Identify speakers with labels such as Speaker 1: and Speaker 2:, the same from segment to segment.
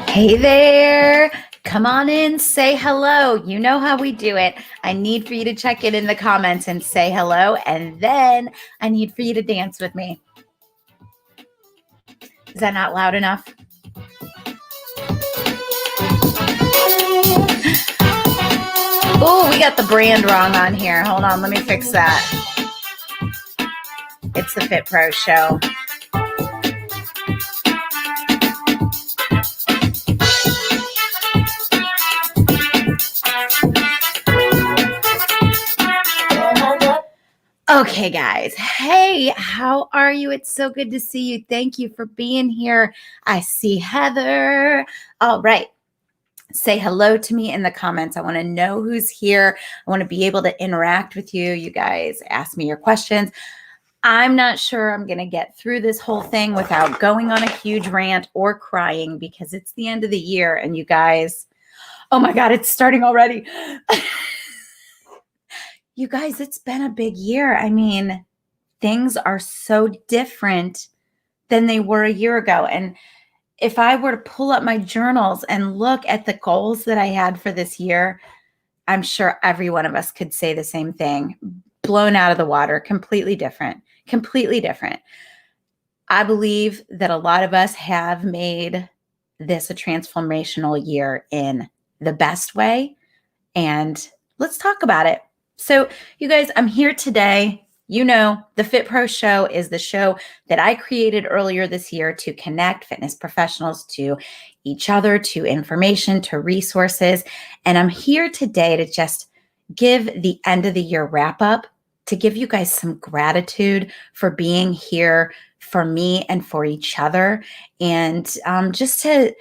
Speaker 1: Hey there. Come on in, say hello. You know how we do it. I need for you to check it in the comments and say hello, and then I need for you to dance with me. Is that not loud enough? Oh, we got the brand wrong on here. Hold on, let me fix that. It's the Fit Pro Show. Okay, guys. Hey, how are you? It's so good to see you. Thank you for being here. I see Heather. All right. Say hello to me in the comments. I want to know who's here. I want to be able to interact with you. You guys ask me your questions. I'm not sure I'm going to get through this whole thing without going on a huge rant or crying because it's the end of the year and you guys, oh my God, it's starting already. You guys, it's been a big year. I mean, things are so different than they were a year ago. And if I were to pull up my journals and look at the goals that I had for this year, I'm sure every one of us could say the same thing. Blown out of the water, completely different, completely different. I believe that a lot of us have made this a transformational year in the best way. And let's talk about it. So, you guys, I'm here today. You know, the Fit Pro Show is the show that I created earlier this year to connect fitness professionals to each other, to information, to resources. And I'm here today to just give the end of the year wrap up, to give you guys some gratitude for being here for me and for each other. And just to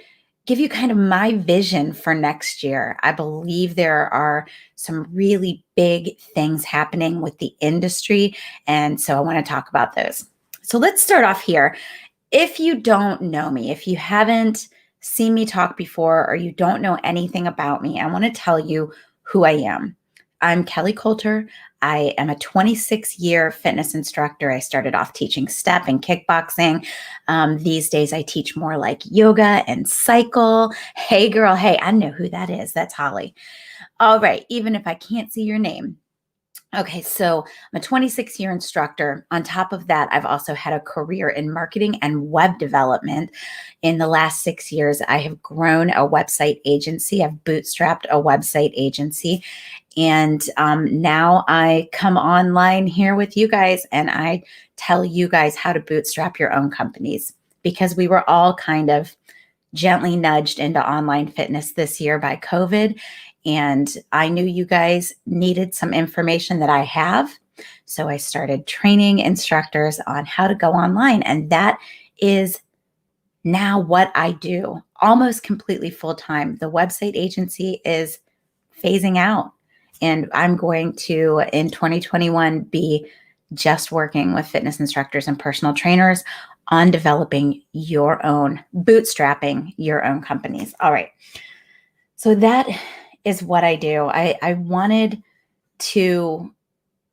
Speaker 1: give you kind of my vision for next year. I believe there are some really big things happening with the industry. And so I want to talk about those. So let's start off here. If you don't know me, if you haven't seen me talk before, or you don't know anything about me, I want to tell you who I am. I'm Kelly Coulter. I am a 26-year fitness instructor. I started off teaching step and kickboxing. These days, I teach more like yoga and cycle. Hey, girl. Hey, I know who that is. That's Holly. All right. Even if I can't see your name. Okay, so I'm a 26-year instructor. On top of that, I've also had a career in marketing and web development. In the last 6 years, I have grown a website agency. I've bootstrapped a website agency. And now I come online here with you guys and I tell you guys how to bootstrap your own companies because we were all kind of gently nudged into online fitness this year by COVID. And I knew you guys needed some information that I have. So I started training instructors on how to go online. And that is now what I do almost completely full time. The website agency is phasing out. And I'm going to, in 2021, be just working with fitness instructors and personal trainers on developing your own, bootstrapping your own companies. All right. So that is what I do. I wanted to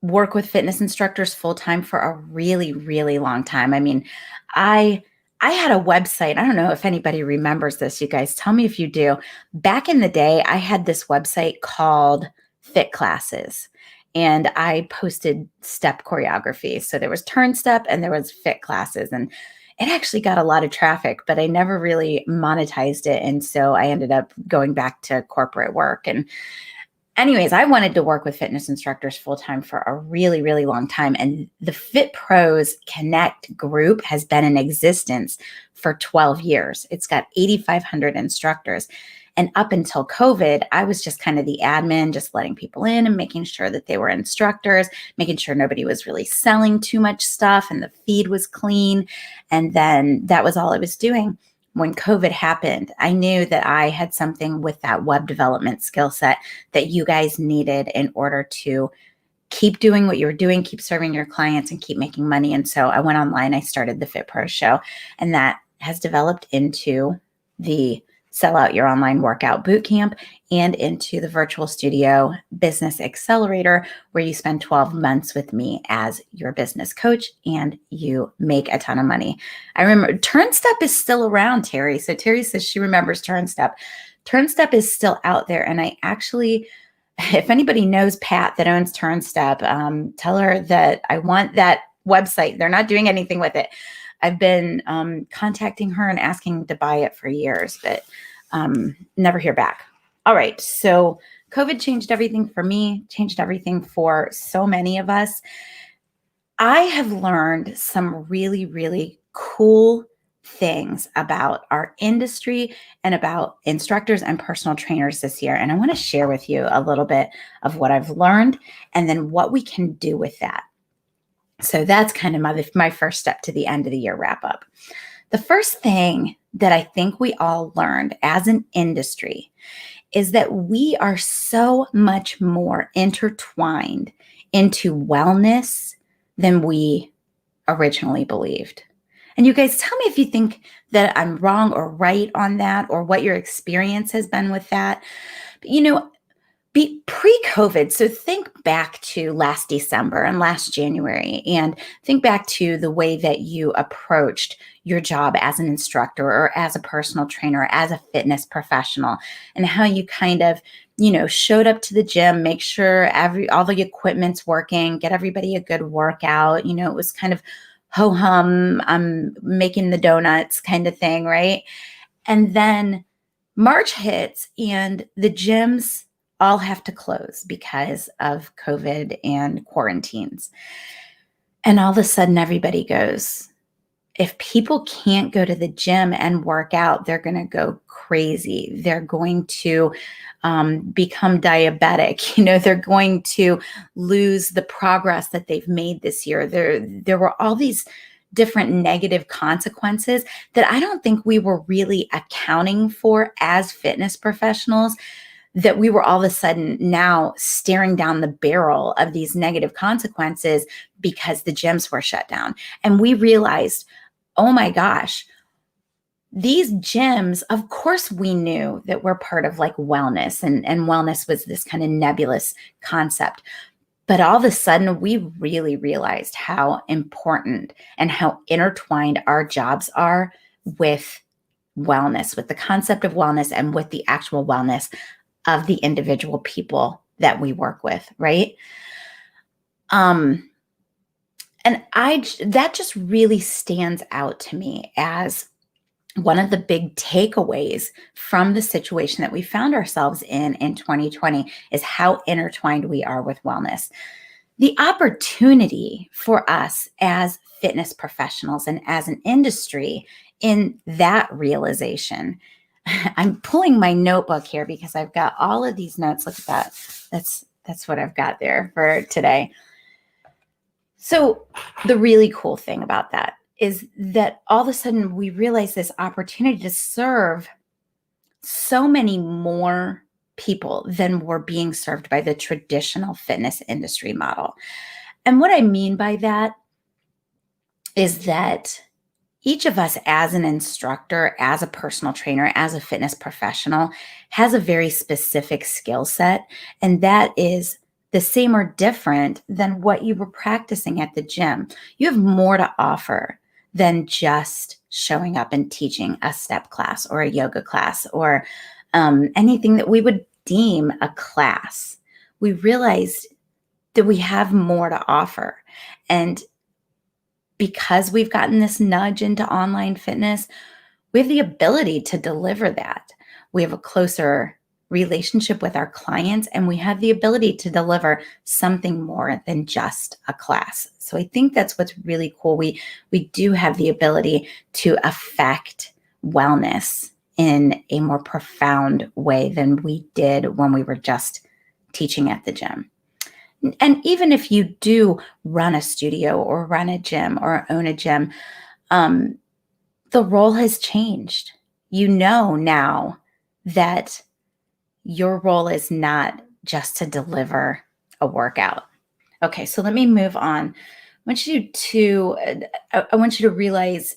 Speaker 1: work with fitness instructors full-time for a really, really long time. I mean, I had a website. I don't know if anybody remembers this. You guys tell me if you do. Back in the day, I had this website called Fit Classes. And I posted step choreography. So there was turn step and there was fit classes. And it actually got a lot of traffic, but I never really monetized it. And so I ended up going back to corporate work. And anyways, I wanted to work with fitness instructors full-time for a really, really long time. And the Fit Pros Connect group has been in existence for 12 years. It's got 8,500 instructors. And up until COVID, I was just kind of the admin, just letting people in and making sure that they were instructors, making sure nobody was really selling too much stuff and the feed was clean. And then that was all I was doing. When COVID happened, I knew that I had something with that web development skill set that you guys needed in order to keep doing what you were doing, keep serving your clients and keep making money. And so I went online, I started the Fit Pro Show, and that has developed into the Sell Out Your Online Workout Bootcamp and into the Virtual Studio Business Accelerator, where you spend 12 months with me as your business coach and you make a ton of money. I remember TurnStep is still around, Terry. So Terry says she remembers TurnStep. TurnStep is still out there. And I actually, if anybody knows Pat that owns TurnStep, tell her that I want that website. They're not doing anything with it. I've been contacting her and asking to buy it for years, but never hear back. All right. So COVID changed everything for me, changed everything for so many of us. I have learned some really, really cool things about our industry and about instructors and personal trainers this year. And I want to share with you a little bit of what I've learned and then what we can do with that. So that's kind of my first step to the end of the year wrap up. The first thing that I think we all learned as an industry is that we are so much more intertwined into wellness than we originally believed. And you guys tell me if you think that I'm wrong or right on that, or what your experience has been with that. But, pre-COVID, so think back to last December and last January, and think back to the way that you approached your job as an instructor or as a personal trainer, or as a fitness professional, and how you kind of, showed up to the gym, make sure all the equipment's working, get everybody a good workout. It was kind of ho-hum, I'm making the donuts kind of thing, right? And then March hits and the gyms all have to close because of COVID and quarantines. And all of a sudden, everybody goes, if people can't go to the gym and work out, they're going to go crazy. They're going to become diabetic. They're going to lose the progress that they've made this year. There were all these different negative consequences that I don't think we were really accounting for as fitness professionals, that we were all of a sudden now staring down the barrel of these negative consequences because the gyms were shut down. And we realized, oh my gosh, these gyms, of course we knew that we're part of like wellness, and wellness was this kind of nebulous concept. But all of a sudden, we really realized how important and how intertwined our jobs are with wellness, with the concept of wellness and with the actual wellness of the individual people that we work with, right? And that just really stands out to me as one of the big takeaways from the situation that we found ourselves in 2020 is how intertwined we are with wellness. The opportunity for us as fitness professionals and as an industry in that realization. I'm pulling my notebook here because I've got all of these notes. Look at that. That's what I've got there for today. So the really cool thing about that is that all of a sudden we realize this opportunity to serve so many more people than were being served by the traditional fitness industry model. And what I mean by that is that each of us as an instructor, as a personal trainer, as a fitness professional has a very specific skill set, and that is the same or different than what you were practicing at the gym. You have more to offer than just showing up and teaching a step class or a yoga class or anything that we would deem a class. We realized that we have more to offer. And because we've gotten this nudge into online fitness, we have the ability to deliver that. We have a closer relationship with our clients, and we have the ability to deliver something more than just a class. So I think that's what's really cool. We do have the ability to affect wellness in a more profound way than we did when we were just teaching at the gym. And even if you do run a studio or run a gym or own a gym, the role has changed. You know now that your role is not just to deliver a workout. Okay, so let me move on. I want you to realize,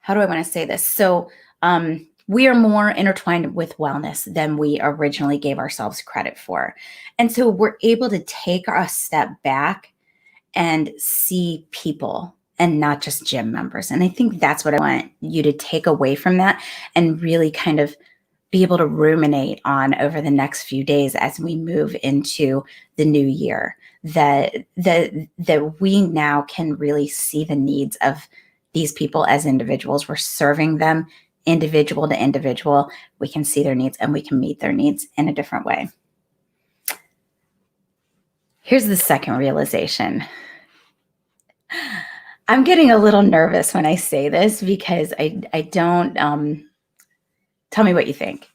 Speaker 1: how do I want to say this? So we are more intertwined with wellness than we originally gave ourselves credit for. And so we're able to take a step back and see people and not just gym members. And I think that's what I want you to take away from that and really kind of be able to ruminate on over the next few days as we move into the new year, that we now can really see the needs of these people as individuals. We're serving them individual to individual. We can see their needs and we can meet their needs in a different way. Here's the second realization. I'm getting a little nervous when I say this because I don't, tell me what you think.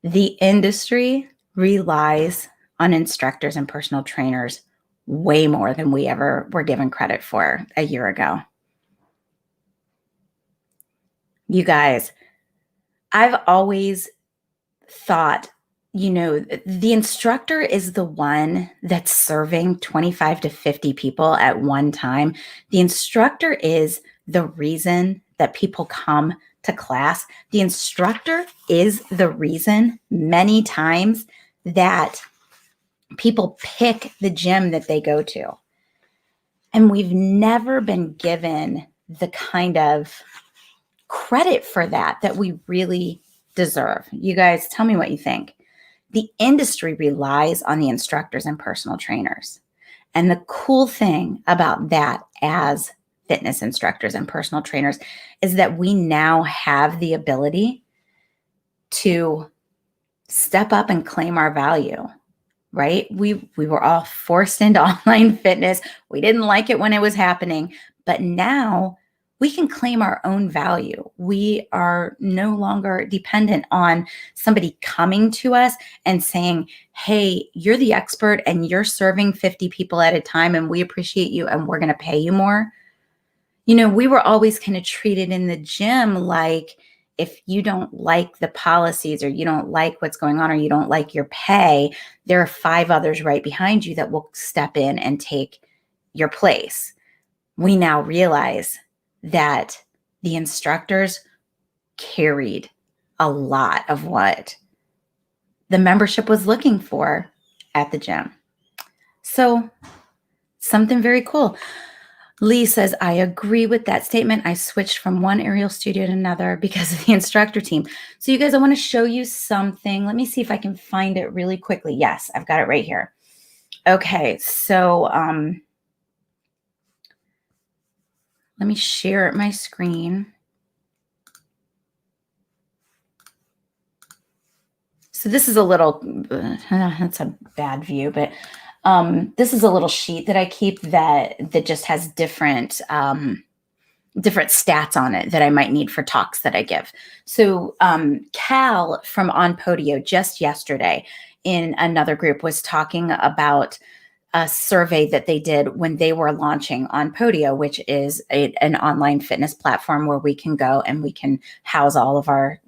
Speaker 1: The industry relies on instructors and personal trainers way more than we ever were given credit for a year ago. You guys, I've always thought, the instructor is the one that's serving 25 to 50 people at one time. The instructor is the reason that people come to class. The instructor is the reason many times that people pick the gym that they go to. And we've never been given the kind of credit for that we really deserve. You guys, tell me what you think. The industry relies on the instructors and personal trainers. And the cool thing about that as fitness instructors and personal trainers is that we now have the ability to step up and claim our value, right? We were all forced into online fitness. We didn't like it when it was happening, but now we can claim our own value. We are no longer dependent on somebody coming to us and saying, hey, you're the expert and you're serving 50 people at a time and we appreciate you and we're going to pay you more. We were always kind of treated in the gym like if you don't like the policies or you don't like what's going on or you don't like your pay, there are 5 others right behind you that will step in and take your place. We now realize that the instructors carried a lot of what the membership was looking for at the gym. So something very cool. Lee says, I agree with that statement. I switched from one aerial studio to another because of the instructor team. So you guys, I want to show you something. Let me see if I can find it really quickly. Yes, I've got it right here. Okay, so let me share my screen. So this is a little, that's a bad view, but this is a little sheet that I keep that just has different stats on it that I might need for talks that I give. So Cal from On Podio just yesterday in another group was talking about a survey that they did when they were launching On Podio, which is an online fitness platform where we can go and we can house all of our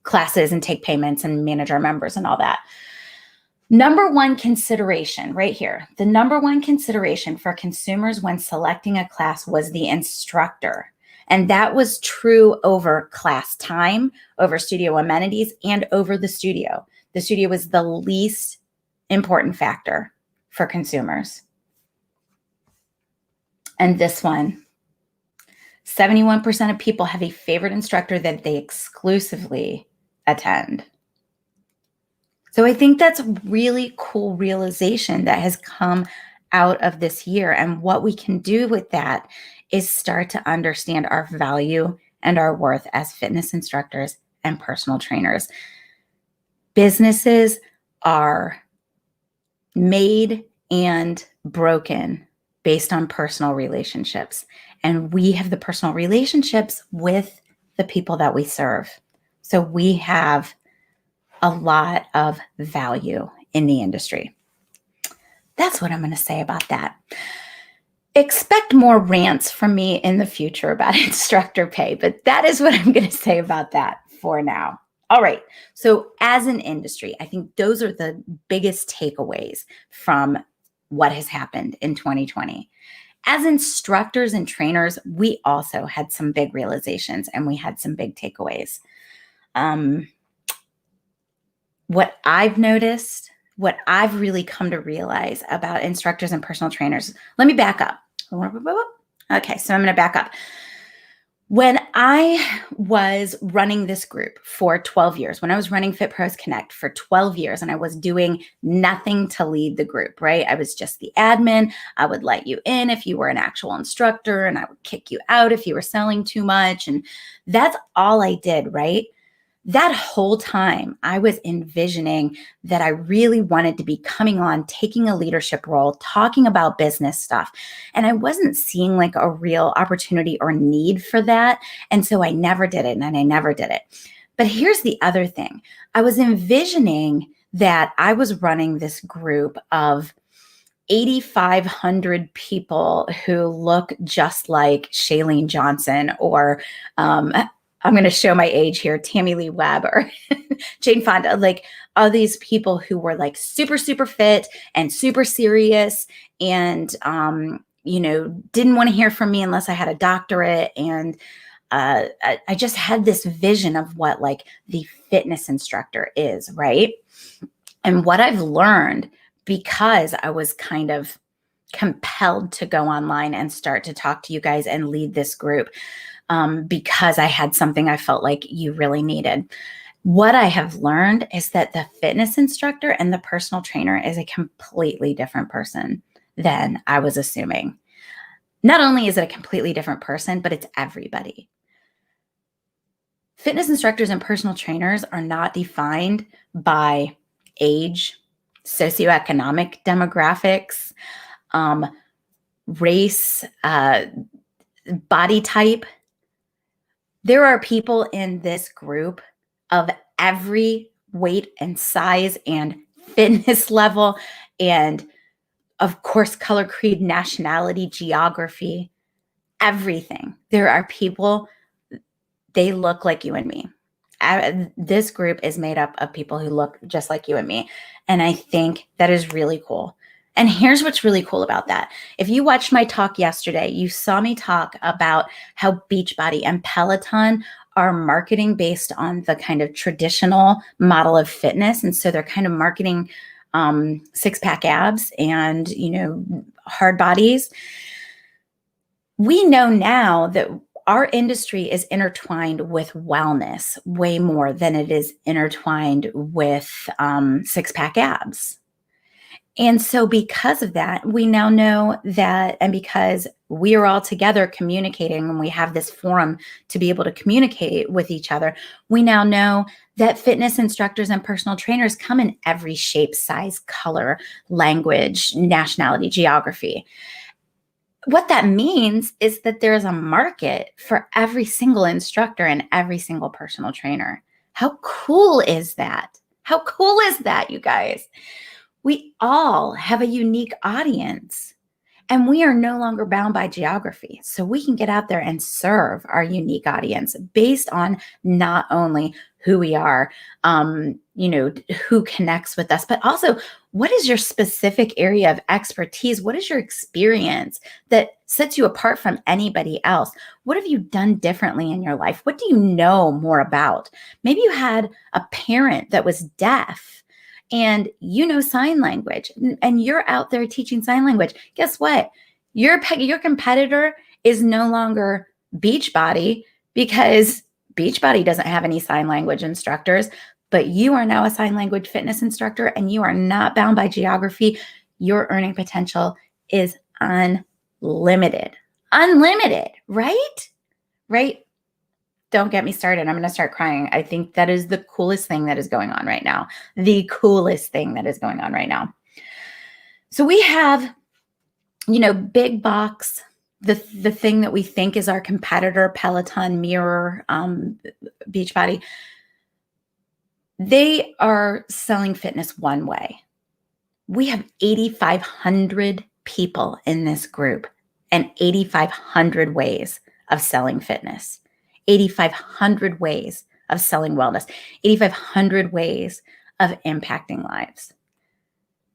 Speaker 1: classes and take payments and manage our members and all that. Number one consideration right here, the number one consideration for consumers when selecting a class was the instructor. And that was true over class time, over studio amenities, and over the studio. The studio was the least important factor for consumers. And this one, 71% of people have a favorite instructor that they exclusively attend. So I think that's a really cool realization that has come out of this year. And what we can do with that is start to understand our value and our worth as fitness instructors and personal trainers. Businesses are made and broken based on personal relationships. And we have the personal relationships with the people that we serve. So we have a lot of value in the industry. That's what I'm going to say about that. Expect more rants from me in the future about instructor pay, but that is what I'm going to say about that for now. All right. So as an industry, I think those are the biggest takeaways from what has happened in 2020. As instructors and trainers, we also had some big realizations and we had some big takeaways. what I've noticed, what I've really come to realize about instructors and personal trainers. Let me back up. Okay, so I'm going to back up. When I was running this group for 12 years, when I was running Fit Pros Connect for 12 years, and I was doing nothing to lead the group, right? I was just the admin. I would let you in if you were an actual instructor, and I would kick you out if you were selling too much. And that's all I did, right? That whole time, I was envisioning that I really wanted to be coming on, taking a leadership role, talking about business stuff. And I wasn't seeing like a real opportunity or need for that. And so I never did it, and I never did it. But here's the other thing. I was envisioning that I was running this group of 8,500 people who look just like Shailene Johnson or I'm going to show my age here, Tammy Lee Webb or Jane Fonda, like all these people who were like super, super fit and super serious and, didn't want to hear from me unless I had a doctorate. And I just had this vision of what like the fitness instructor is, right? And what I've learned, because I was kind of compelled to go online and start to talk to you guys and lead this group, because I had something I felt like you really needed. What I have learned is that the fitness instructor and the personal trainer is a completely different person than I was assuming. Not only is it a completely different person, but it's everybody. Fitness instructors and personal trainers are not defined by age, socioeconomic demographics, race, body type. There are people in this group of every weight and size and fitness level and, of course, color, creed, nationality, geography, everything. There are people, they look like you and me. This group is made up of people who look just like you and me. And I think that is really cool. And here's what's really cool about that. If you watched my talk yesterday, you saw me talk about how Beachbody and Peloton are marketing based on the kind of traditional model of fitness. And so they're kind of marketing six-pack abs and, hard bodies. We know now that our industry is intertwined with wellness way more than it is intertwined with six-pack abs. And so because of that, we now know that, and because we are all together communicating and we have this forum to be able to communicate with each other, we now know that fitness instructors and personal trainers come in every shape, size, color, language, nationality, geography. What that means is that there is a market for every single instructor and every single personal trainer. How cool is that? How cool is that, you guys? We all have a unique audience, and we are no longer bound by geography. So we can get out there and serve our unique audience based on not only who we are, who connects with us, but also what is your specific area of expertise? What is your experience that sets you apart from anybody else? What have you done differently in your life? What do you know more about? Maybe you had a parent that was deaf and you know sign language and you're out there teaching sign language. Guess what? Your competitor is no longer Beachbody because Beachbody doesn't have any sign language instructors, but you are now a sign language fitness instructor and you are not bound by geography. Your earning potential is unlimited. Unlimited, right? Right? Don't get me started. I'm going to start crying. I think that is the coolest thing that is going on right now. The coolest thing that is going on right now. So we have, big box, the thing that we think is our competitor, Peloton, Mirror, Beachbody. They are selling fitness one way. We have 8,500 people in this group and 8,500 ways of selling fitness. 8,500 ways of selling wellness, 8,500 ways of impacting lives.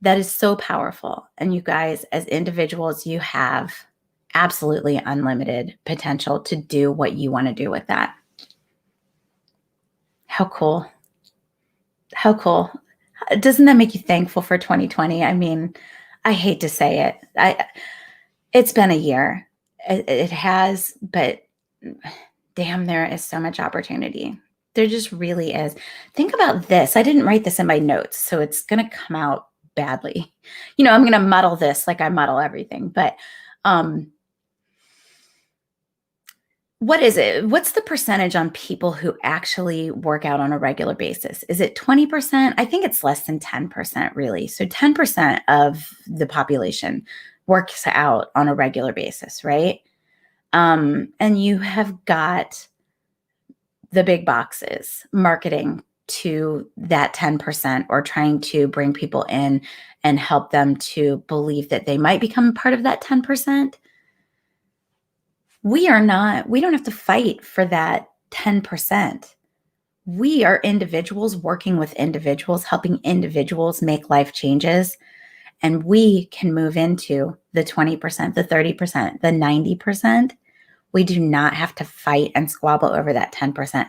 Speaker 1: That is so powerful. And you guys, as individuals, you have absolutely unlimited potential to do what you want to do with that. How cool. How cool. Doesn't that make you thankful for 2020? I mean, I hate to say it. It's been a year. It has, but damn, there is so much opportunity. There just really is. Think about this. I didn't write this in my notes, so it's going to come out badly. I'm going to muddle this like I muddle everything, but what is it? What's the percentage on people who actually work out on a regular basis? Is it 20%? I think it's less than 10%, really. So 10% of the population works out on a regular basis, right? And you have got the big boxes marketing to that 10% or trying to bring people in and help them to believe that they might become part of that 10%. We don't have to fight for that 10%. We are individuals working with individuals, helping individuals make life changes. And we can move into the 20%, the 30%, the 90%. We do not have to fight and squabble over that 10%.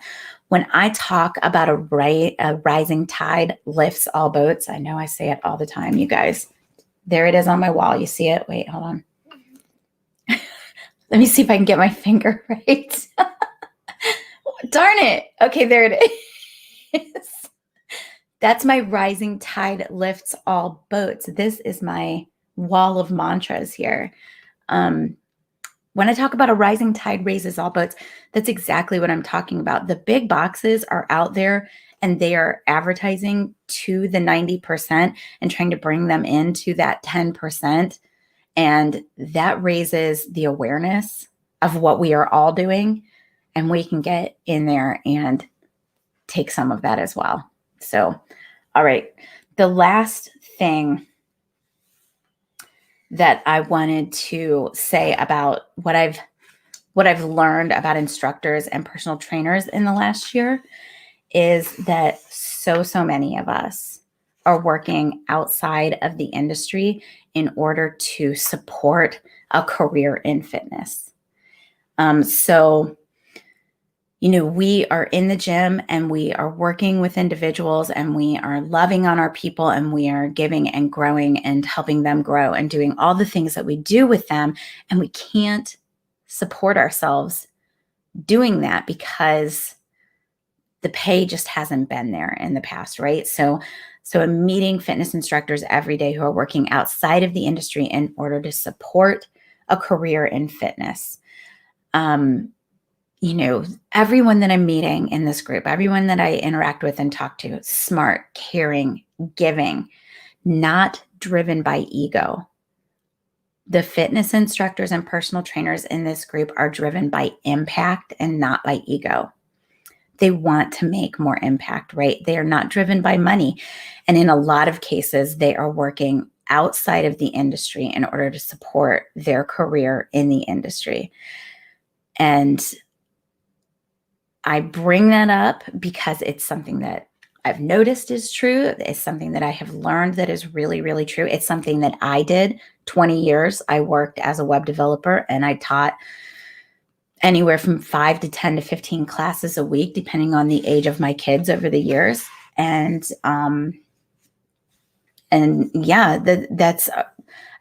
Speaker 1: When I talk about a rising tide lifts all boats, I know I say it all the time, you guys. There it is on my wall. You see it? Wait, hold on. Let me see if I can get my finger right. Darn it. Okay, there it is. That's my rising tide lifts all boats. This is my wall of mantras here. When I talk about a rising tide raises all boats, that's exactly what I'm talking about. The big boxes are out there and they are advertising to the 90% and trying to bring them into that 10%. And that raises the awareness of what we are all doing. And we can get in there and take some of that as well. So, all right. The last thing that I wanted to say about what I've learned about instructors and personal trainers in the last year is that so many of us are working outside of the industry in order to support a career in fitness. We are in the gym and we are working with individuals and we are loving on our people and we are giving and growing and helping them grow and doing all the things that we do with them. And we can't support ourselves doing that because the pay just hasn't been there in the past, right? So I'm meeting fitness instructors every day who are working outside of the industry in order to support a career in fitness. Everyone that I'm meeting in this group, everyone that I interact with and talk to, smart, caring, giving, not driven by ego. The fitness instructors and personal trainers in this group are driven by impact and not by ego. They want to make more impact, right? They are not driven by money. And in a lot of cases, they are working outside of the industry in order to support their career in the industry. And I bring that up because it's something that I've noticed is true. It's something that I have learned that is really, really true. It's something that I did 20 years. I worked as a web developer and I taught anywhere from 5 to 10 to 15 classes a week, depending on the age of my kids over the years. I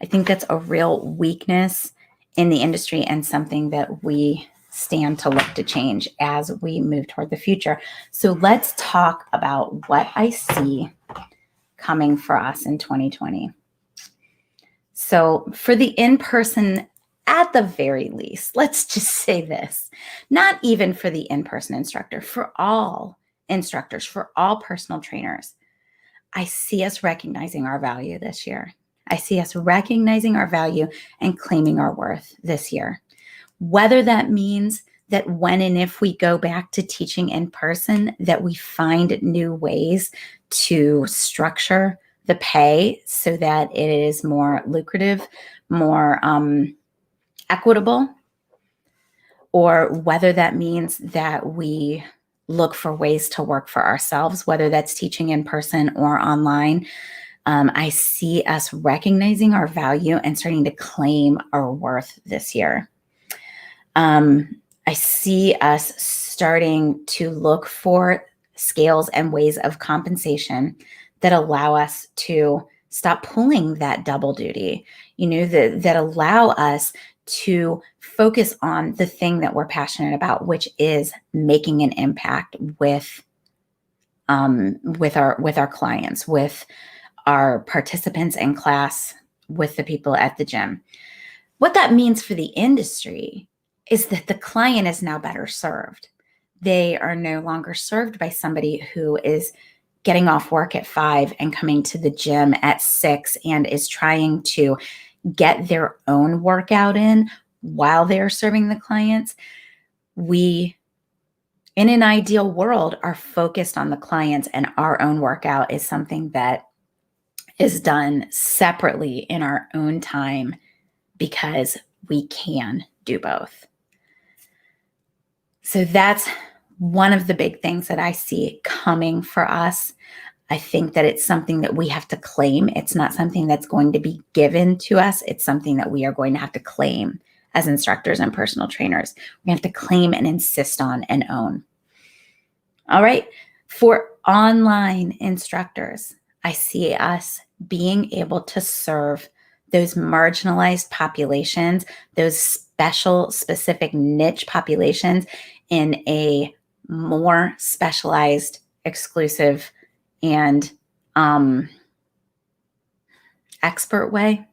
Speaker 1: think that's a real weakness in the industry and something that we stand to look to change as we move toward the future. So let's talk about what I see coming for us in 2020. So for the in-person, at the very least, let's just say this, not even for the in-person instructor, for all instructors, for all personal trainers, I see us recognizing our value this year. I see us recognizing our value and claiming our worth this year. Whether that means that when and if we go back to teaching in person, that we find new ways to structure the pay so that it is more lucrative, more equitable, or whether that means that we look for ways to work for ourselves, whether that's teaching in person or online. I see us recognizing our value and starting to claim our worth this year. I see us starting to look for scales and ways of compensation that allow us to stop pulling that double duty, that allow us to focus on the thing that we're passionate about, which is making an impact with our clients, with our participants in class, with the people at the gym. What that means for the industry is that the client is now better served. They are no longer served by somebody who is getting off work at 5 and coming to the gym at 6 and is trying to get their own workout in while they're serving the clients. We, in an ideal world, are focused on the clients, and our own workout is something that is done separately in our own time because we can do both. So that's one of the big things that I see coming for us. I think that it's something that we have to claim. It's not something that's going to be given to us. It's something that we are going to have to claim as instructors and personal trainers. We have to claim and insist on and own. All right. For online instructors, I see us being able to serve those marginalized populations, those special, specific niche populations in a more specialized, exclusive, and expert way.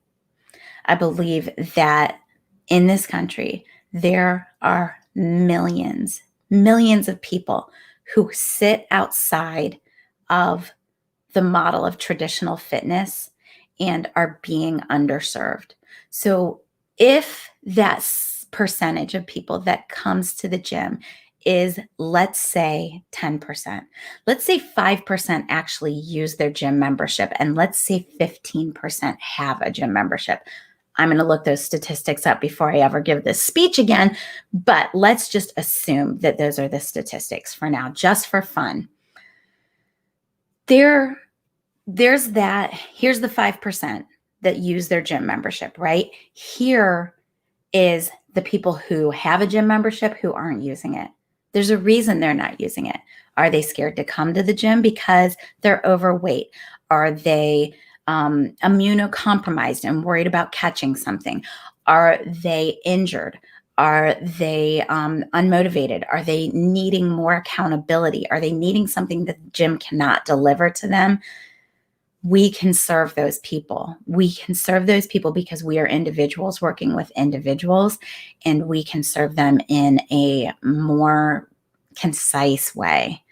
Speaker 1: I believe that in this country, there are millions of people who sit outside of the model of traditional fitness and are being underserved. So if that percentage of people that comes to the gym is, let's say, 10%, let's say 5% actually use their gym membership, and let's say 15% have a gym membership. I'm going to look those statistics up before I ever give this speech again, but let's just assume that those are the statistics for now, just for fun. There's that. Here's the 5% that use their gym membership, right? Here is the people who have a gym membership who aren't using it. There's a reason they're not using it. Are they scared to come to the gym because they're overweight? Are they immunocompromised and worried about catching something? Are they injured? Are they unmotivated? Are they needing more accountability? Are they needing something that the gym cannot deliver to them? We can serve those people. We can serve those people because we are individuals working with individuals, and we can serve them in a more concise way.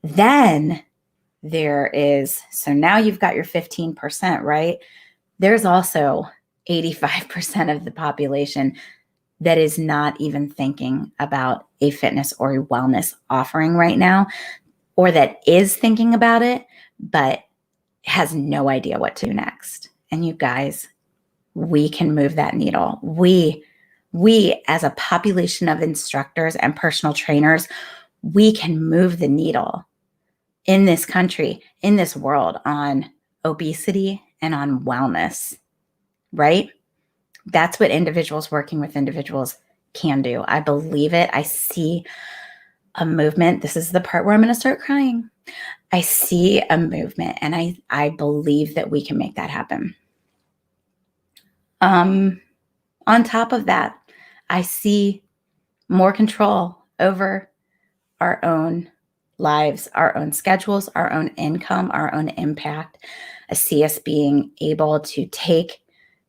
Speaker 1: Then so now you've got your 15%, right? There's also 85% of the population that is not even thinking about a fitness or a wellness offering right now, or that is thinking about it, but has no idea what to do next. And you guys, we can move that needle. We as a population of instructors and personal trainers, we can move the needle in this country, in this world, on obesity and on wellness, right? That's what individuals working with individuals can do. I believe it. I see a movement. This is the part where I'm going to start crying. I see a movement, and I believe that we can make that happen. On top of that, I see more control over our own lives, our own schedules, our own income, our own impact. I see us being able to take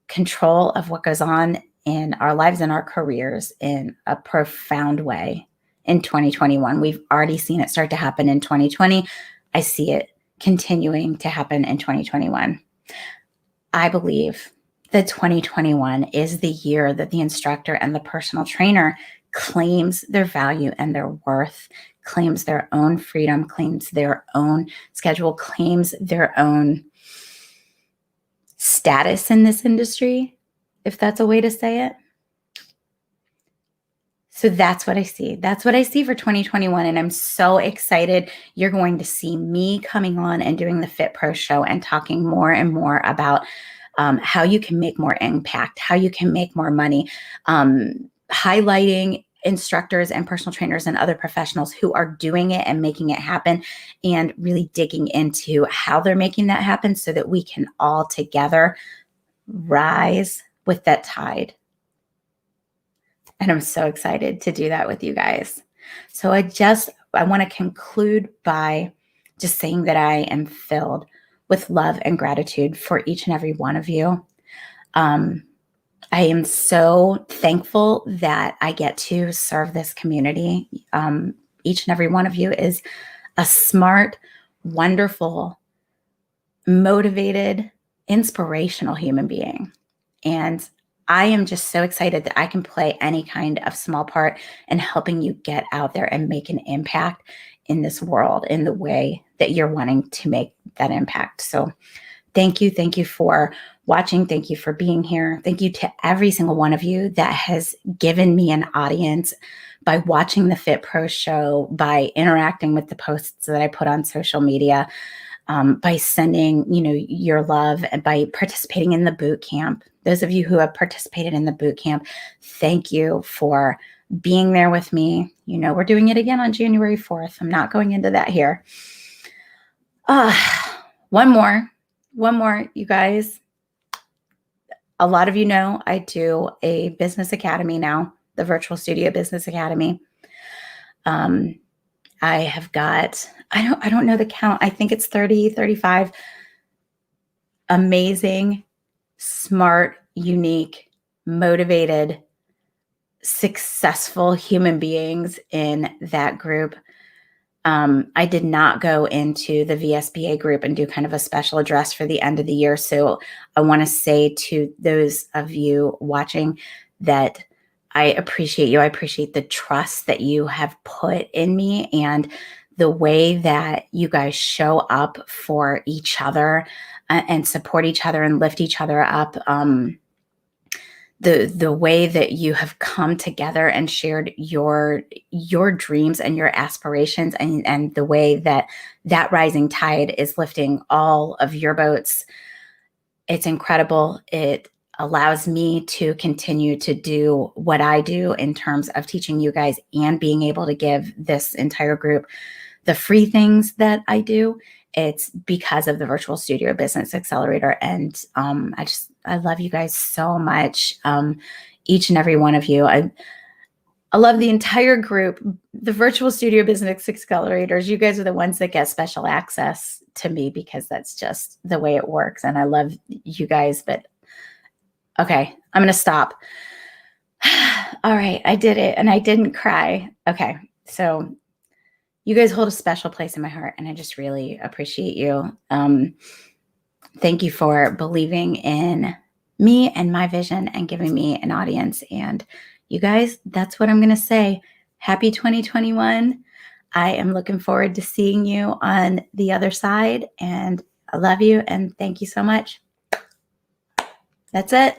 Speaker 1: control of what goes on in our lives and our careers in a profound way in 2021. We've already seen it start to happen in 2020. I see it continuing to happen in 2021. I believe that 2021 is the year that the instructor and the personal trainer claims their value and their worth, claims their own freedom, claims their own schedule, claims their own status in this industry, if that's a way to say it. So that's what I see. That's what I see for 2021. And I'm so excited. You're going to see me coming on and doing the Fit Pro show and talking more and more about how you can make more impact, how you can make more money, highlighting instructors and personal trainers and other professionals who are doing it and making it happen, and really digging into how they're making that happen so that we can all together rise with that tide. And I'm so excited to do that with you guys. So I want to conclude by just saying that I am filled with love and gratitude for each and every one of you. I am so thankful that I get to serve this community. Each and every one of you is a smart, wonderful, motivated, inspirational human being. And I am just so excited that I can play any kind of small part in helping you get out there and make an impact in this world in the way that you're wanting to make that impact. So thank you. Thank you for watching. Thank you for being here. Thank you to every single one of you that has given me an audience by watching the Fit Pro show, by interacting with the posts that I put on social media, by sending, your love, and by participating in the boot camp. Those of you who have participated in the boot camp, thank you for being there with me. We're doing it again on January 4th. I'm not going into that here. One more, you guys. A lot of you know I do a business academy now, the Virtual Studio Business Academy. I have got, I don't know the count. I think it's 30, 35 amazing, smart, unique, motivated, successful human beings in that group. I did not go into the VSBA group and do kind of a special address for the end of the year. So I want to say to those of you watching that I appreciate you. I appreciate the trust that you have put in me and the way that you guys show up for each other and support each other and lift each other up. The way that you have come together and shared your dreams and your aspirations, and the way that rising tide is lifting all of your boats. It's incredible. It allows me to continue to do what I do in terms of teaching you guys and being able to give this entire group the free things that I do. It's because of the Virtual Studio Business Accelerator. And I love you guys so much. Each and every one of you. I love the entire group. The Virtual Studio Business Accelerators, you guys are the ones that get special access to me because that's just the way it works. And I love you guys, but okay, I'm going to stop. All right, I did it and I didn't cry. Okay, so you guys hold a special place in my heart and I just really appreciate you. Thank you for believing in me and my vision and giving me an audience. And you guys, that's what I'm going to say. Happy 2021. I am looking forward to seeing you on the other side, and I love you and thank you so much. That's it.